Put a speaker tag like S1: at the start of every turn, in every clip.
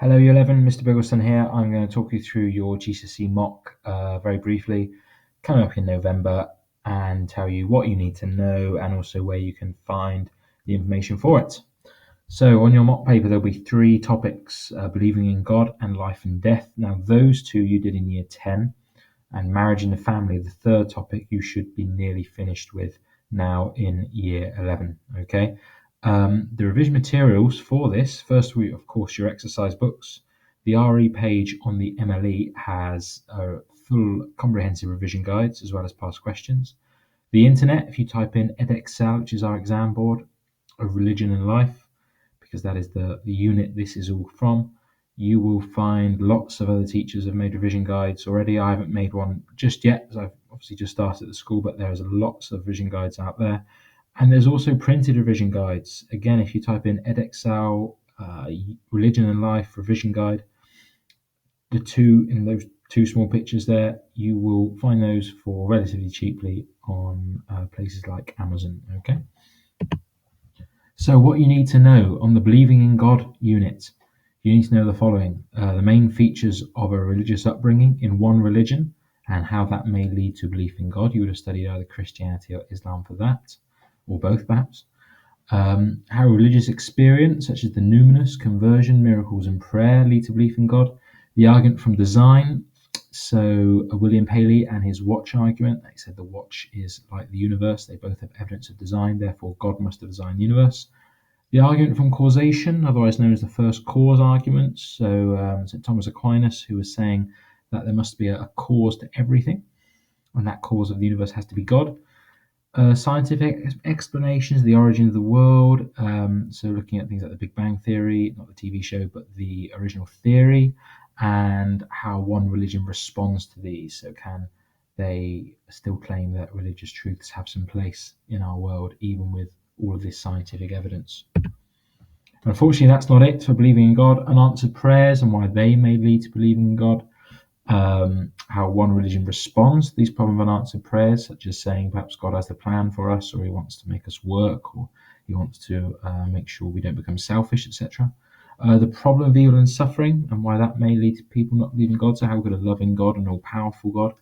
S1: Hello, Year 11, Mr. Biggleston here. I'm going to talk you through your GCSE mock very briefly, coming up in November, and tell you what you need to know and also where you can find the information for it. So on your mock paper, there'll be three topics, believing in God and life and death. Now, those two you did in Year 10, and marriage and the family, the third topic, you should be nearly finished with now in Year 11, okay? The revision materials for this, first, of course, your exercise books. The RE page on the MLE has full comprehensive revision guides as well as past questions. The internet, if you type in Edexcel, which is our exam board of religion and life, because that is the unit this is all from, you will find lots of other teachers have made revision guides already. I haven't made one just yet, because I've obviously just started at the school, but there's lots of revision guides out there. And there's also printed revision guides. Again, if you type in Edexcel, Religion and Life Revision Guide, the two in those two small pictures there, you will find those for relatively cheaply on places like Amazon, okay? So what you need to know on the Believing in God unit, you need to know the following. The main features of a religious upbringing in one religion and how that may lead to belief in God. You would have studied either Christianity or Islam for that, or both perhaps. How religious experience, such as the numinous, conversion, miracles, and prayer, lead to belief in God. The argument from design, so William Paley and his watch argument, he said the watch is like the universe, they both have evidence of design, therefore God must have designed the universe. The argument from causation, otherwise known as the first cause argument, so St. Thomas Aquinas, who was saying that there must be a cause to everything, and that cause of the universe has to be God. Scientific explanations, the origin of the world, so looking at things like the Big Bang Theory, not the TV show, but the original theory, and how one religion responds to these. So can they still claim that religious truths have some place in our world, even with all of this scientific evidence? Unfortunately, that's not it for believing in God. Unanswered prayers and why they may lead to believing in God. How one religion responds to these problem of unanswered prayers, such as saying perhaps God has a plan for us, or he wants to make us work, or he wants to make sure we don't become selfish, etc. The problem of evil and suffering, and why that may lead to people not believing God. So how could a loving God, an all-powerful God,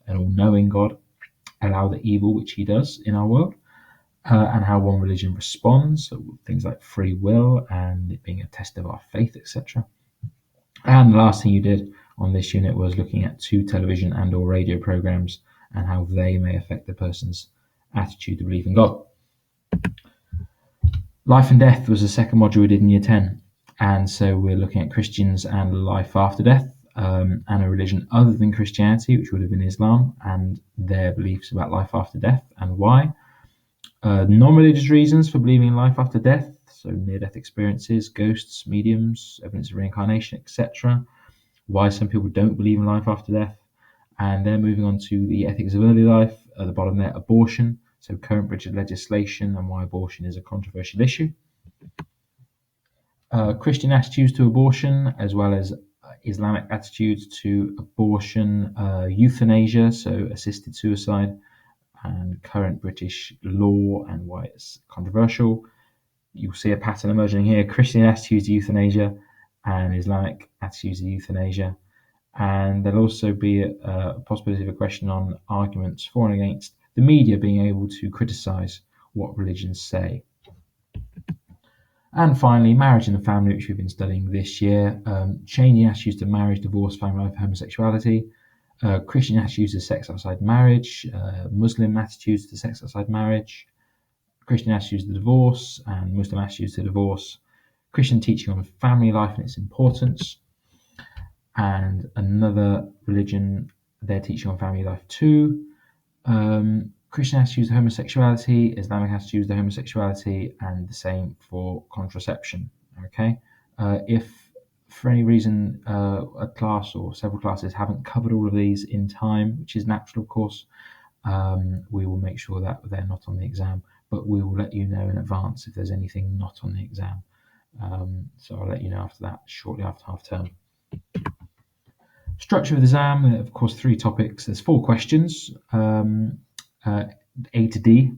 S1: an all-knowing God allow the evil which he does in our world? And how one religion responds, so things like free will and it being a test of our faith, etc. And the last thing you did on this unit was looking at two television and or radio programs and how they may affect the person's attitude to believe in God. Life and death was the second module we did in Year 10. And so we're looking at Christians and life after death, and a religion other than Christianity, which would have been Islam, and their beliefs about life after death and why. Non-religious reasons for believing in life after death, so near-death experiences, ghosts, mediums, evidence of reincarnation, etc. Why some people don't believe in life after death. And then moving on to the ethics of early life, at the bottom there, abortion, so current British legislation and why abortion is a controversial issue. Christian attitudes to abortion, as well as Islamic attitudes to abortion, euthanasia, so assisted suicide, and current British law and why it's controversial. You'll see a pattern emerging here: Christian attitudes to euthanasia and Islamic attitudes to euthanasia. And there'll also be a possibility of a question on arguments for and against the media being able to criticise what religions say. And finally, marriage and the family, which we've been studying this year. Changing attitudes to marriage, divorce, family life, homosexuality. Christian attitudes to sex outside marriage, Muslim attitudes to sex outside marriage, Christian attitudes to divorce, and Muslim attitudes to divorce, Christian teaching on family life and its importance, and another religion, their teaching on family life too, Christian attitudes to homosexuality, Islamic attitudes to homosexuality, and the same for contraception. Okay, if for any reason a class or several classes haven't covered all of these in time, which is natural, of course, we will make sure that they're not on the exam, but we will let you know in advance if there's anything not on the exam. So I'll let you know after that, shortly after half term. Structure of the exam, of course, 3 topics. There's 4 questions, A to D.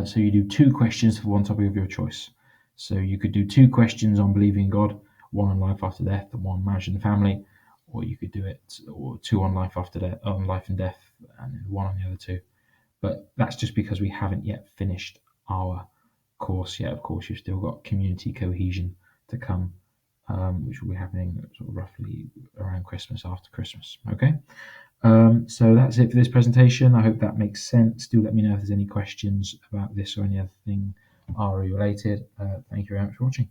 S1: So you do 2 questions for one topic of your choice. So you could do 2 questions on believing in God, one on life after death and one marriage and family, or you could do it, or two on life after death, on life and death, and then one on the other two. But that's just because we haven't yet finished our course yet. Of course, you've still got community cohesion to come, which will be happening sort of roughly around Christmas, after Christmas. Okay. So that's it for this presentation. I hope that makes sense. Do let me know if there's any questions about this or any other thing RE related. Thank you very much for watching.